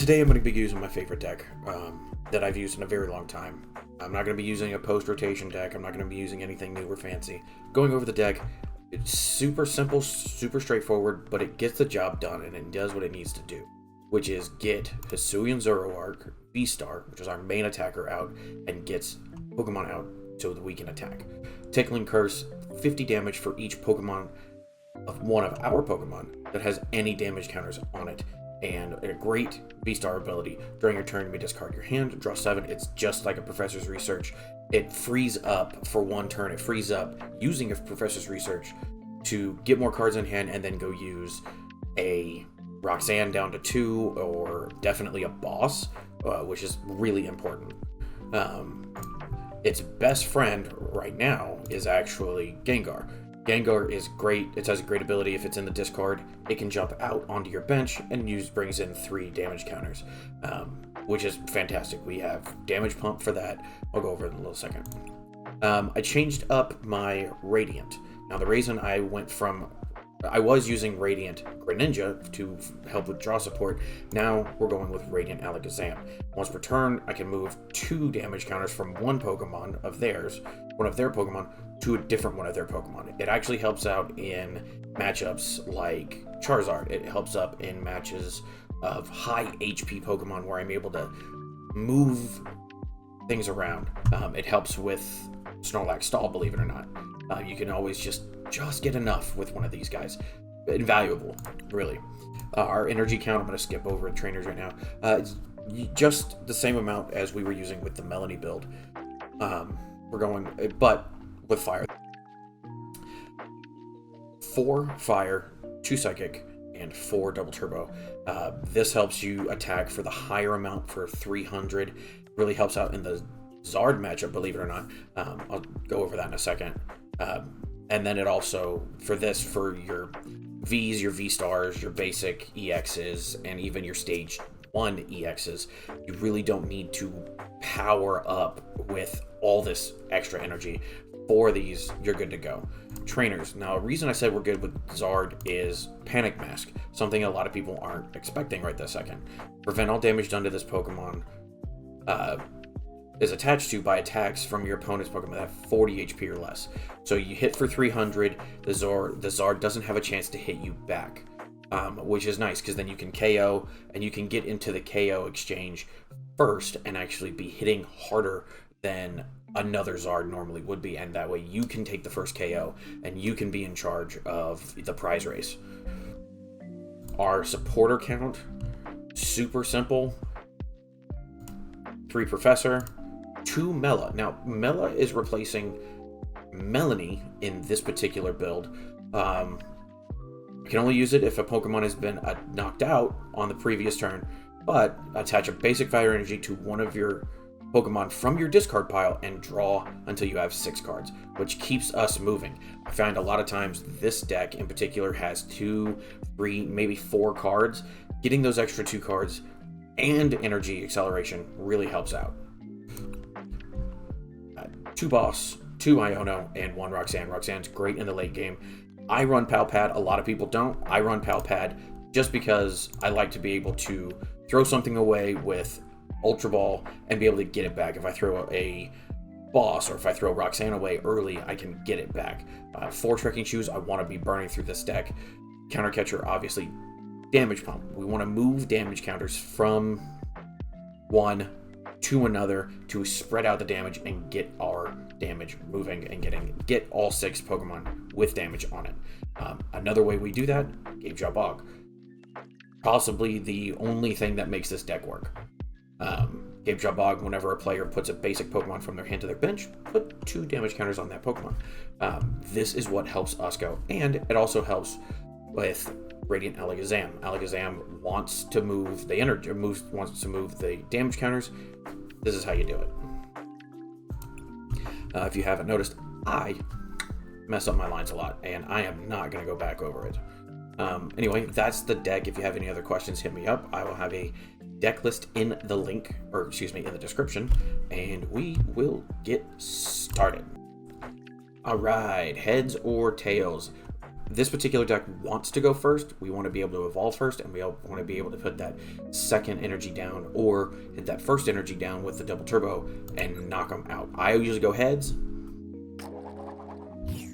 Today I'm going to be using my favorite deck that I've used in a very long time. I'm not going to be using a post-rotation deck. I'm not going to be using anything new or fancy. Going over the deck, it's super simple, super straightforward, but it gets the job done and it does what it needs to do, which is get Hisuian Zoroark VSTAR, which is our main attacker, out and gets Pokemon out so that we can attack. Tickling Curse, 50 damage for each Pokemon of one of our Pokemon that has any damage counters on it. And a great V-Star ability. During your turn, you may discard your hand, draw 7. It's just like a Professor's Research. It frees up for one turn. It frees up using a Professor's Research to get more cards in hand and then go use a Roxanne down to 2 or definitely a boss, which is really important. Its best friend right now is actually Gengar. Gengar is great. It has a great ability. If it's in the discard, it can jump out onto your bench and brings in 3 damage counters, which is fantastic. We have Damage Pump for that. I'll go over it in a little second. I changed up my Radiant. Now, the reason I was using Radiant Greninja to help with draw support. Now we're going with Radiant Alakazam. Once per turn, I can move 2 damage counters from one of their Pokemon, to a different one of their Pokemon. It actually helps out in matchups like Charizard. It helps up in matches of high HP Pokemon where I'm able to move things around. It helps with Snorlax Stall, believe it or not. You can always just get enough with one of these guys. Invaluable, really. Our energy count, I'm going to skip over in trainers right now. It's just the same amount as we were using with the Melanie build. We're going, but with fire. 4 fire, 2 psychic, and 4 double turbo. This helps you attack for the higher amount for 300. Really helps out in the Zard matchup, believe it or not. I'll go over that in a second. And then it also, for your Vs, your V-Stars, your basic EXs, and even your stage 1 EXs, you really don't need to power up with all this extra energy. For these, you're good to go. Trainers. Now, a reason I said we're good with Zard is Panic Mask, something a lot of people aren't expecting right this second. Prevent all damage done to this Pokemon is attached to by attacks from your opponent's Pokemon that have 40 HP or less. So you hit for 300, the Zard doesn't have a chance to hit you back, which is nice because then you can KO and you can get into the KO exchange first and actually be hitting harder than another Zard normally would be, and that way you can take the first KO and you can be in charge of the prize race. Our supporter count, super simple. 3 Professor, 2 Mela. Now, Mela is replacing Melanie in this particular build. I can only use it if a Pokemon has been knocked out on the previous turn, but attach a basic fire energy to one of your Pokemon from your discard pile and draw until you have 6 cards, which keeps us moving. I find a lot of times this deck in particular has 2, 3, maybe 4 cards. Getting those extra 2 cards and energy acceleration really helps out. 2 Boss, 2 Iono, and 1 Roxanne. Roxanne's great in the late game. I run Pal Pad. A lot of people don't. I run Pal Pad just because I like to be able to throw something away with Ultra Ball and be able to get it back. If I throw a boss or if I throw Roxanne away early, I can get it back. 4 Trekking Shoes, I want to be burning through this deck. Counter Catcher, obviously. Damage Pump, we want to move damage counters from one to another to spread out the damage and get our damage moving and get all 6 Pokemon with damage on it. Another way we do that, Gapejaw Bog. Possibly the only thing that makes this deck work. Gapejaw Bog, whenever a player puts a basic Pokemon from their hand to their bench, put 2 damage counters on that Pokemon. This is what helps us go, and it also helps with Radiant Alakazam. Alakazam wants to move the energy, wants to move the damage counters. This is how you do it. If you haven't noticed, I mess up my lines a lot, and I am not going to go back over it. Anyway, that's the deck. If you have any other questions, hit me up. I will have a deck list in the link, or excuse me, in the description, and we will get started. All right, heads or tails. This particular deck wants to go first. We want to be able to evolve first, and we want to be able to put that second energy down or hit that first energy down with the double turbo and knock them out. I usually go heads,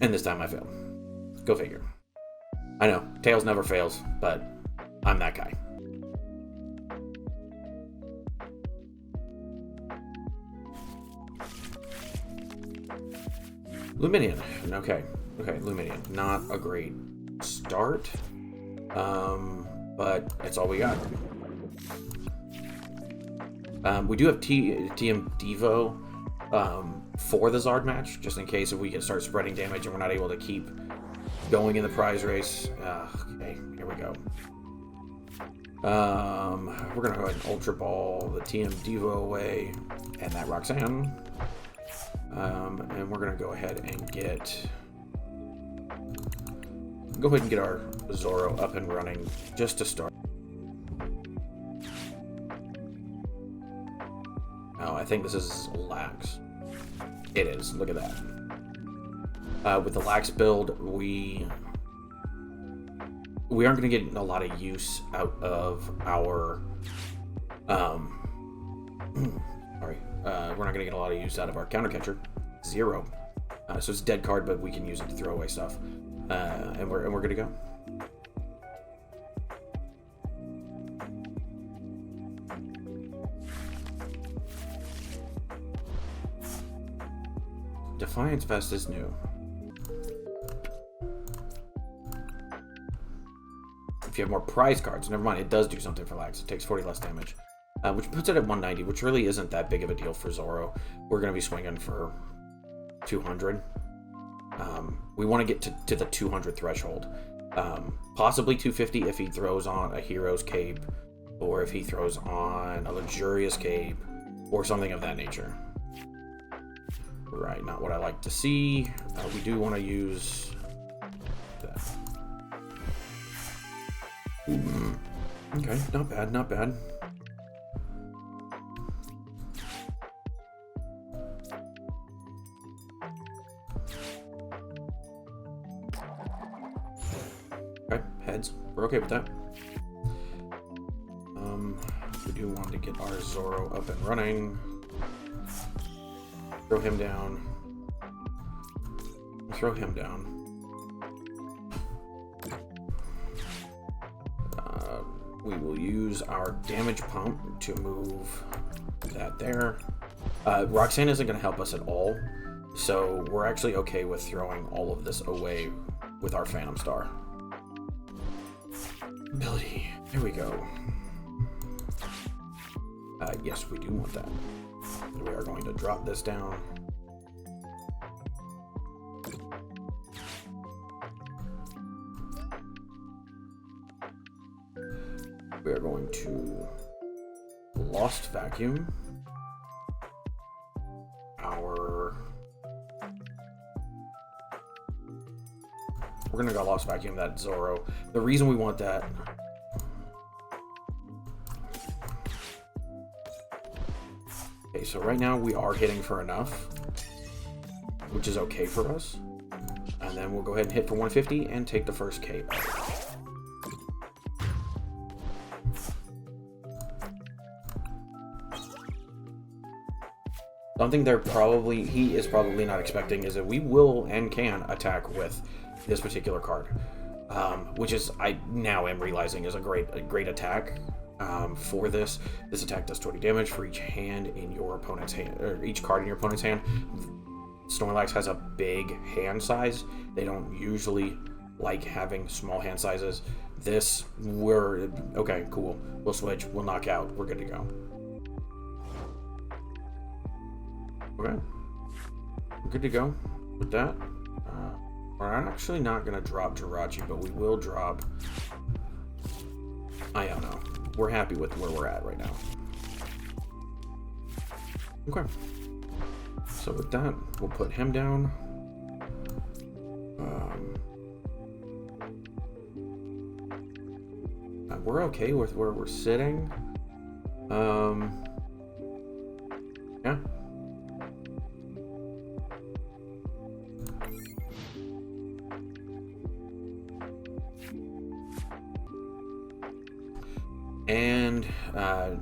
and this time I failed. Go figure. I know, tails never fails, but I'm that guy. Lumineon, okay, Lumineon, not a great start, but it's all we got. We do have TM Devo for the Zard match, just in case if we can start spreading damage and we're not able to keep going in the prize race. Okay, here we go. We're gonna go ahead and Ultra Ball the TM Devo away and that Roxanne. And we're gonna go ahead and get our Zoro up and running just to start. Oh, I think this is Lax. It is. Look at that. With the Lax build, we aren't going to get a lot of use out of our we're not going to get a lot of use out of our counter catcher. 0. So it's a dead card, but we can use it to throw away stuff. And we're good to go. Defiance Vest is new. If you have more prize cards, never mind, it does do something for Lax. It takes 40 less damage. Which puts it at 190, which really isn't that big of a deal for Zoro. We're going to be swinging for 200. We want to get to the 200 threshold. Possibly 250 if he throws on a Hero's Cape, or if he throws on a Luxurious Cape, or something of that nature. Right, not what I like to see. We do want to use that. Okay, not bad, not bad. Okay, heads. We're okay with that. We do want to get our Zoro up and running. Throw him down. Throw him down. We will use our damage pump to move that there. Roxanne isn't going to help us at all, so we're actually okay with throwing all of this away with our Phantom Star. Ability. There we go. Yes, we do want that. We are going to drop this down. We are going to Lost Vacuum we're gonna go Lost Vacuum that Zoro. The reason we want that okay, so right now we are hitting for enough, which is okay for us. And then we'll go ahead and hit for 150 and take the first cape. Something he is probably not expecting is that we will and can attack with this particular card, which is I now am realizing is a great attack. For this attack does 20 damage for each hand in your opponent's hand, or each card in your opponent's hand. Snorlax has a big hand size. They don't usually like having small hand sizes. We're okay, cool. We'll switch. We'll knock out. We're good to go. Okay, we're good to go with that. We're actually not going to drop Jirachi, but we will drop Iono. We're happy with where we're at right now. Okay, so with that, we'll put him down. We're okay with where we're sitting. Yeah.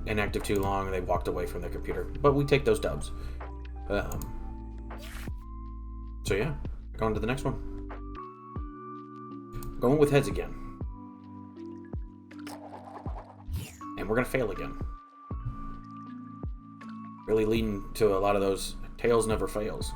inactive too long and they walked away from their computer. But we take those dubs. So yeah, going to the next one. Going with heads again. And we're going to fail again. Really leading to a lot of those tails never fails.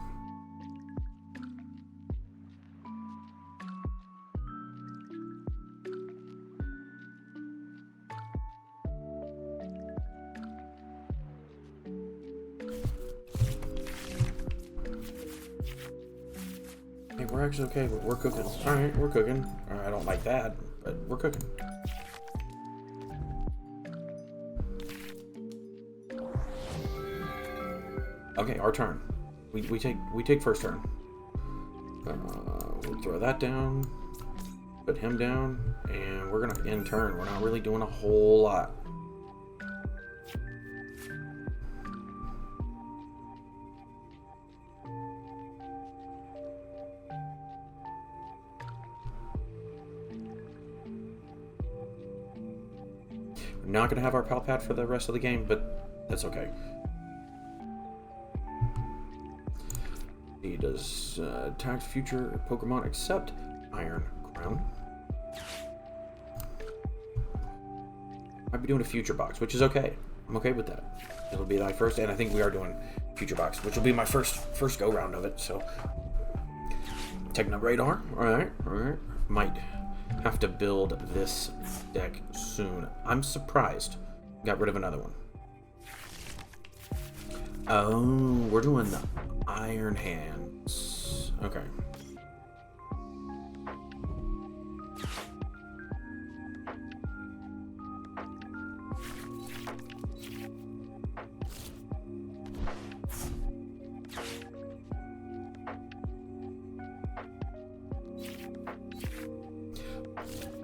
Hey, we're actually okay, we're cooking. Alright, we're cooking. I don't like that, but we're cooking. Okay, our turn. We take first turn. We'll throw that down, put him down, and we're gonna end turn. We're not really doing a whole lot. We're not gonna have our Pal Pad for the rest of the game, but that's okay. He does attack future Pokemon except Iron Crown. Might be doing a future box, which is okay. I'm okay with that. It'll be my first, and I think we are doing future box, which will be my first go round of it. So, Techno Radar. All right. Might have to build this deck soon. I'm surprised. Got rid of another one. Oh, we're doing the Iron Hands. Okay.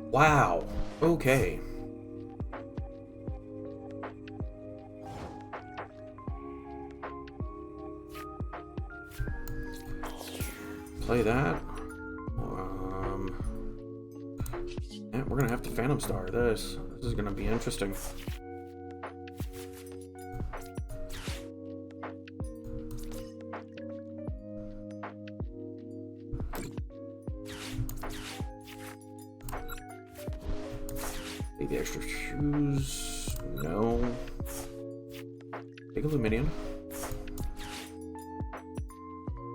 Wow. Okay. Play that. Yeah, we're gonna have to Phantom Star this. This is gonna be interesting. Take the extra shoes. No. Take a Lumineon.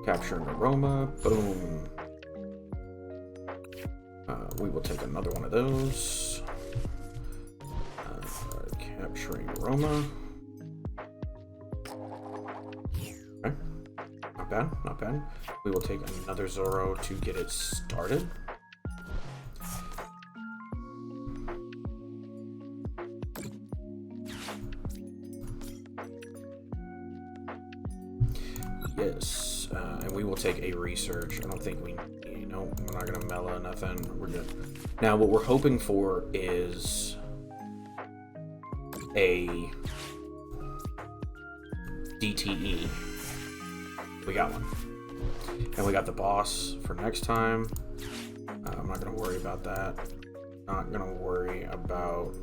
Capturing Aroma. Boom. We will take another one of those. Capturing Aroma. Okay. Not bad, not bad. We will take another Zoro to get it started. Yes, and we will take a research. I don't think we, no, we're not gonna Mela nothing. We're good. Now, what we're hoping for is a DTE. We got one, and we got the boss for next time. I'm not gonna worry about that. Not gonna worry about.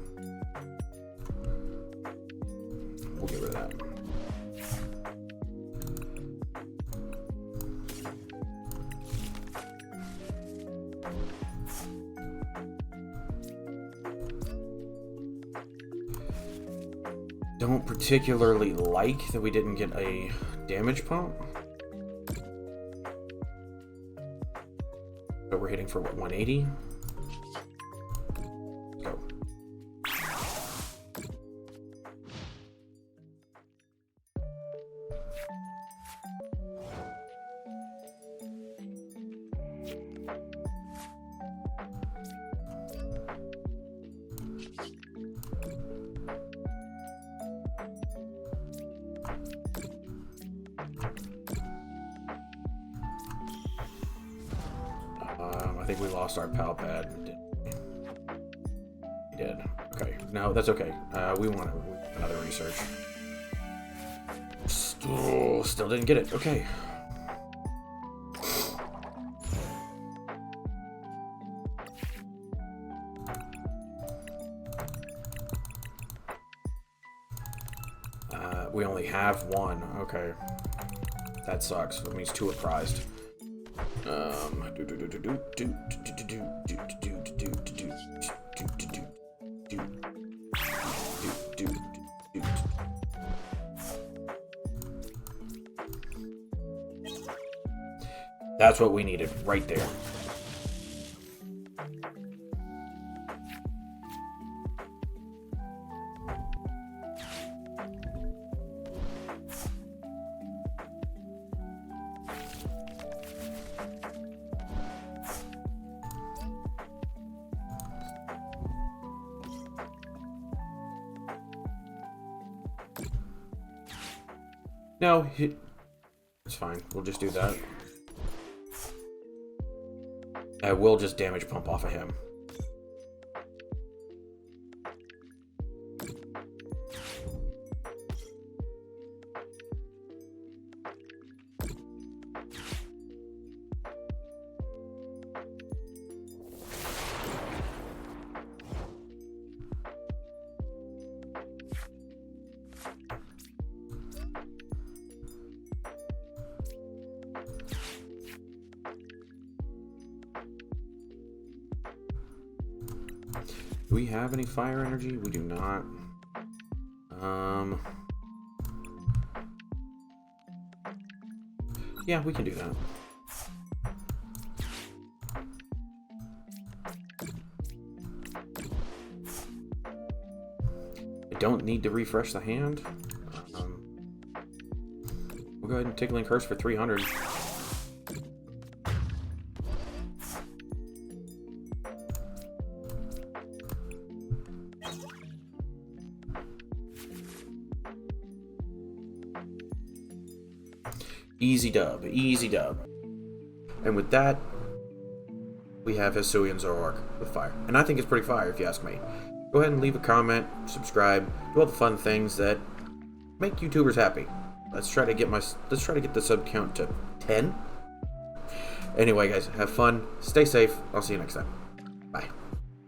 We'll get rid of that. Don't particularly like that we didn't get a damage pump. But we're hitting for what, 180? Go. I think we lost our Pal Pad. We did. Okay. No, that's okay. We want another research. Still didn't get it. Okay. We only have one. Okay. That sucks. That means two are prized. That's what we needed right there. No, it's fine. We'll just do that. I will just damage pump off of him. Do we have any fire energy? We do not. Yeah, we can do that. I don't need to refresh the hand. We'll go ahead and Tickling Curse for 300. Easy dub, easy dub. And with that, we have Hisuian Zoroark with fire. And I think it's pretty fire if you ask me. Go ahead and leave a comment, subscribe, do all the fun things that make YouTubers happy. Let's try to get the sub count to 10. Anyway guys, have fun, stay safe, I'll see you next time.